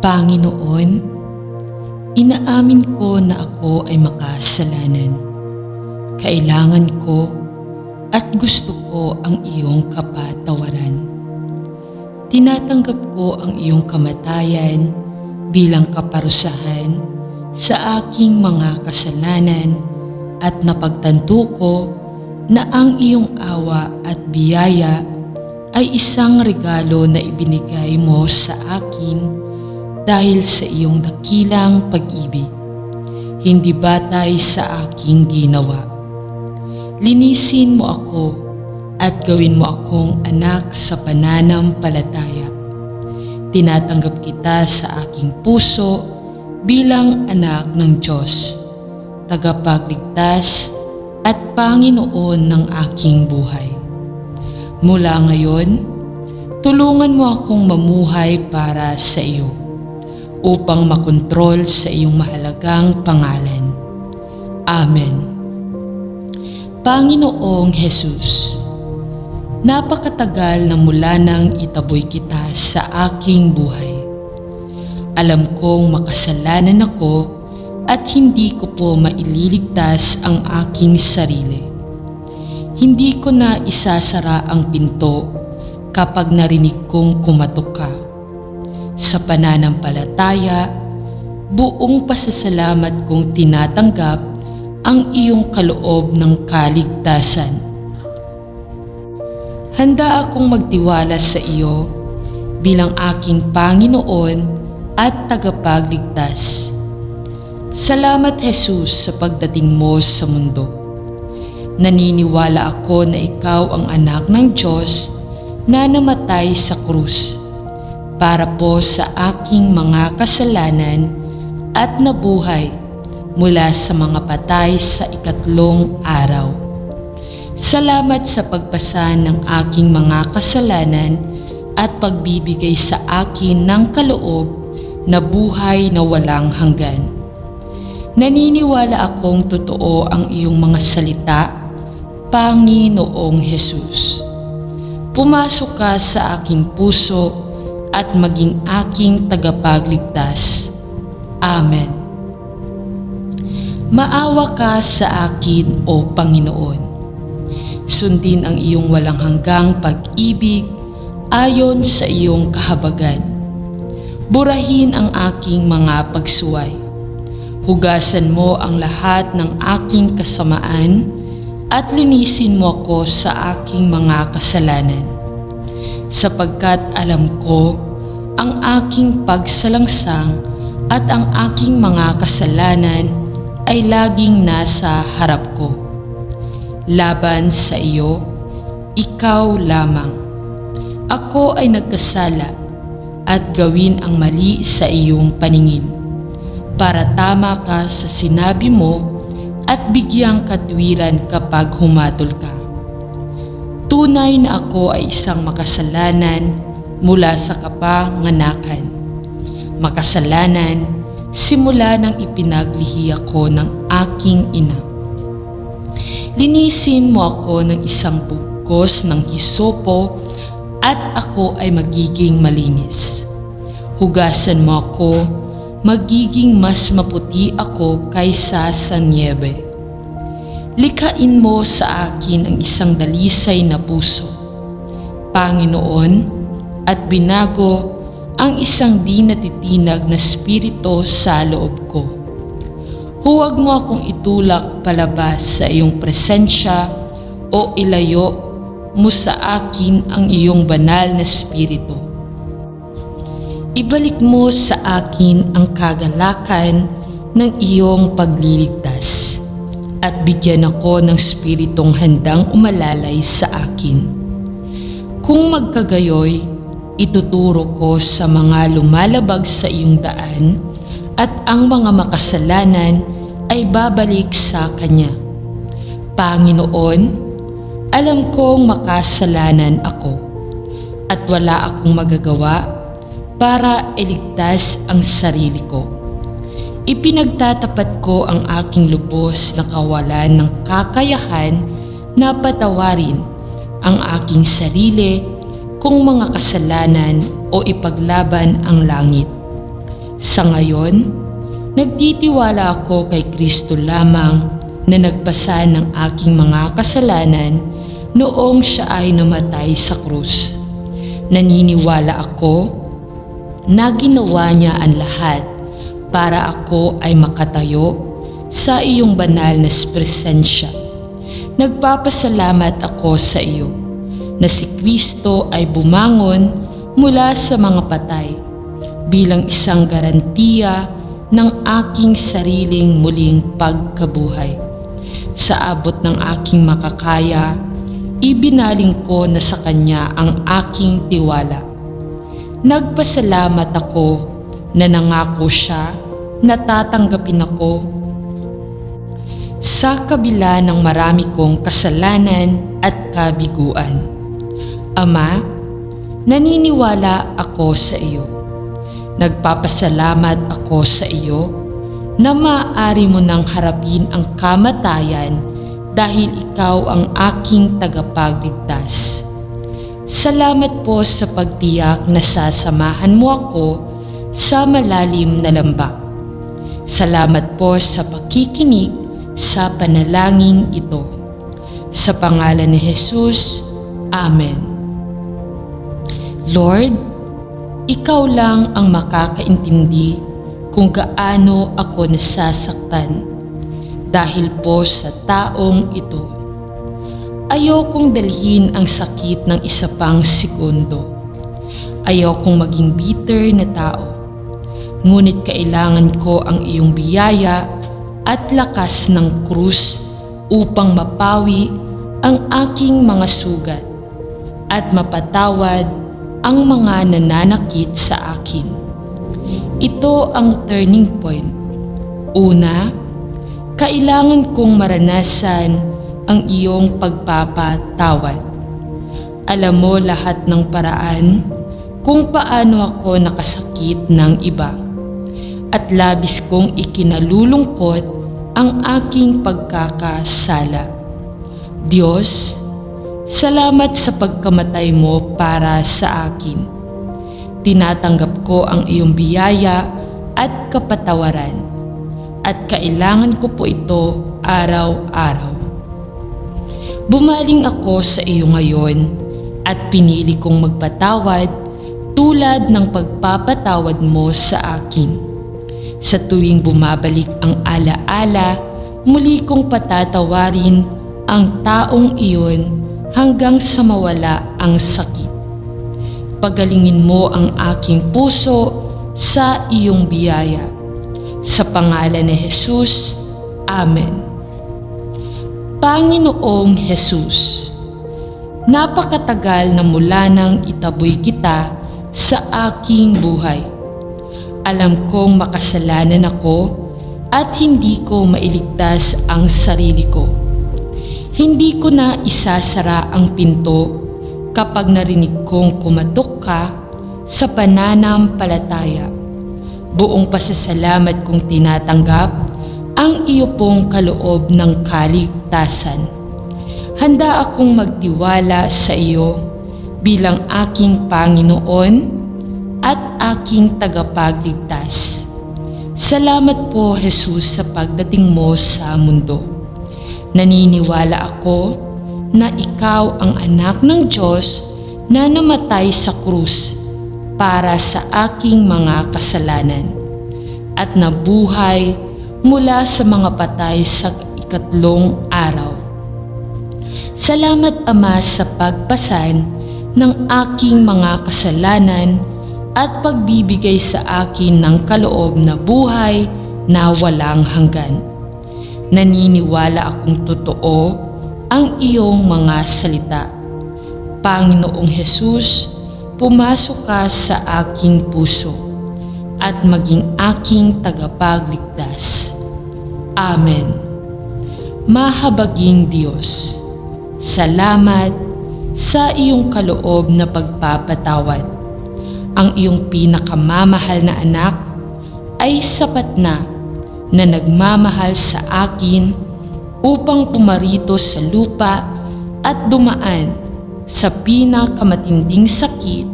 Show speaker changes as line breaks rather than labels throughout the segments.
Panginoon, inaamin ko na ako ay makasalanan. Kailangan ko at gusto ko ang iyong kapatawaran. Tinatanggap ko ang iyong kamatayan bilang kaparusahan sa aking mga kasalanan at napagtanto ko na ang iyong awa at biyaya ay isang regalo na ibinigay mo sa akin dahil sa iyong dakilang pag-ibig, hindi batay sa aking ginawa. Linisin mo ako at gawin mo akong anak sa pananampalataya. Tinatanggap kita sa aking puso bilang anak ng Diyos, tagapagligtas at Panginoon ng aking buhay. Mula ngayon, tulungan mo akong mamuhay para sa iyo, upang makontrol sa iyong mahalagang pangalan. Amen. Panginoong Jesus, napakatagal na mula nang itaboy kita sa aking buhay. Alam kong makasalanan ako at hindi ko po maililigtas ang aking sarili. Hindi ko na isasara ang pinto kapag narinig kong kumatok ka. Sa pananampalataya, buong pasasalamat kong tinatanggap ang iyong kaloob ng kaligtasan. Handa akong magtiwala sa iyo bilang aking Panginoon at tagapagligtas. Salamat, Jesus, sa pagdating mo sa mundo. Naniniwala ako na ikaw ang anak ng Diyos na namatay sa krus para po sa aking mga kasalanan at nabuhay mula sa mga patay sa ikatlong araw. Salamat sa pagpasan ng aking mga kasalanan at pagbibigay sa akin ng kaloob na buhay na walang hanggan. Naniniwala akong totoo ang iyong mga salita, Panginoong Jesus. Pumasok ka sa aking puso at maging aking tagapagligtas. Amen. Maawa ka sa akin, O Panginoon. Sundin ang iyong walang hanggang pag-ibig ayon sa iyong kahabagan. Burahin ang aking mga pagsuway. Hugasan mo ang lahat ng aking kasamaan at linisin mo ako sa aking mga kasalanan. Sapagkat alam ko ang aking pagsalangsang at ang aking mga kasalanan ay laging nasa harap ko. Laban sa iyo, ikaw lamang. Ako ay nagkasala at gawin ang mali sa iyong paningin, para tama ka sa sinabi mo at bigyang katwiran kapag humatol ka. Tunay na ako ay isang makasalanan mula sa kapanganakan. Makasalanan simula nang ipinaglihi ako ng aking ina. Linisin mo ako ng isang bugkos ng hisopo at ako ay magiging malinis. Hugasan mo ako, magiging mas maputi ako kaysa sa niyebe. Likhain mo sa akin ang isang dalisay na puso, Panginoon, at binago ang isang di natitinag na spirito sa loob ko. Huwag mo akong itulak palabas sa iyong presensya o ilayo mo sa akin ang iyong banal na spirito. Ibalik mo sa akin ang kagalakan ng iyong pagliligtas at bigyan ako ng spiritong handang umalalay sa akin. Kung magkagayoy, ituturo ko sa mga lumalabag sa iyong daan at ang mga makasalanan ay babalik sa Kanya. Panginoon, alam kong makasalanan ako at wala akong magagawa para iligtas ang sarili ko. Ipinagtatapat ko ang aking lubos na kawalan ng kakayahan na patawarin ang aking sarili kung mga kasalanan o ipaglaban ang langit. Sa ngayon, nagtitiwala ako kay Kristo lamang na nagpasa ng aking mga kasalanan noong siya ay namatay sa krus. Naniniwala ako na ginawa niya ang lahat para ako ay makatayo sa iyong banal na presensya. Nagpapasalamat ako sa iyo na si Kristo ay bumangon mula sa mga patay bilang isang garantiya ng aking sariling muling pagkabuhay. Sa abot ng aking makakaya, ibinaling ko na sa Kanya ang aking tiwala. Nagpasalamat ako na nangako siya na tatanggapin ako sa kabila ng marami kong kasalanan at kabiguan. Ama, naniniwala ako sa iyo. Nagpapasalamat ako sa iyo na maaari mo nang harapin ang kamatayan dahil ikaw ang aking tagapagligtas. Salamat po sa pagtiyak na sasamahan mo ako sa malalim na lambak. Salamat po sa pakikinig sa panalangin ito. Sa pangalan ni Jesus, Amen. Lord, ikaw lang ang makakaintindi kung gaano ako nasasaktan dahil po sa taong ito. Ayokong dalhin ang sakit ng isa pang segundo. Ayokong maging bitter na tao. Ngunit kailangan ko ang iyong biyaya at lakas ng krus upang mapawi ang aking mga sugat at mapatawad ang mga nananakit sa akin. Ito ang turning point. Una, kailangan kong maranasan ang iyong pagpapatawad. Alam mo lahat ng paraan kung paano ako nakasakit ng iba at labis kong ikinalulungkot ang aking pagkakasala. Diyos, salamat sa pagkamatay mo para sa akin. Tinatanggap ko ang iyong biyaya at kapatawaran at kailangan ko po ito araw-araw. Bumaling ako sa iyo ngayon at pinili kong magpatawad tulad ng pagpapatawad mo sa akin. Sa tuwing bumabalik ang alaala, muli kong patatawarin ang taong iyon hanggang sa mawala ang sakit. Pagalingin mo ang aking puso sa iyong biyaya. Sa pangalan ni Jesus, Amen. Panginoong Jesus, napakatagal na mula nang itaboy kita sa aking buhay. Alam kong makasalanan ako at hindi ko mailigtas ang sarili ko. Hindi ko na isasara ang pinto kapag narinig kong kumatok ka sa pananampalataya. Buong pasasalamat kong tinatanggap ang iyo pong kaloob ng kaligtasan. Handa akong magtiwala sa iyo bilang aking Panginoon at aking tagapagligtas. Salamat po, Jesus, sa pagdating mo sa mundo. Naniniwala ako na ikaw ang anak ng Diyos na namatay sa krus para sa aking mga kasalanan at nabuhay mula sa mga patay sa ikatlong araw. Salamat, Ama, sa pagpasan ng aking mga kasalanan at pagbibigay sa akin ng kaloob na buhay na walang hanggan. Naniniwala akong totoo ang iyong mga salita. Panginoong Jesus, pumasok ka sa aking puso at maging aking tagapagligtas. Amen. Mahabaging Diyos, salamat sa iyong kaloob na pagpapatawad. Ang iyong pinakamamahal na anak ay sapat na nagmamahal sa akin upang pumarito sa lupa at dumaan sa pinakamatinding sakit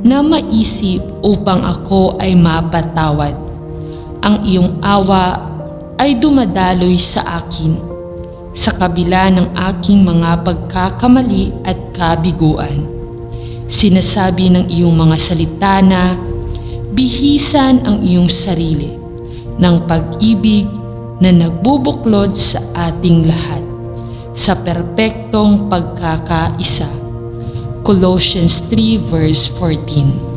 na maisip upang ako ay mapatawad. ang iyong awa ay dumadaloy sa akin sa kabila ng aking mga pagkakamali at kabiguan. Sinasabi ng iyong mga salita na bihisan ang iyong sarili ng pag-ibig na nagbubuklod sa ating lahat sa perpektong pagkakaisa. Colossians 3 verse 14.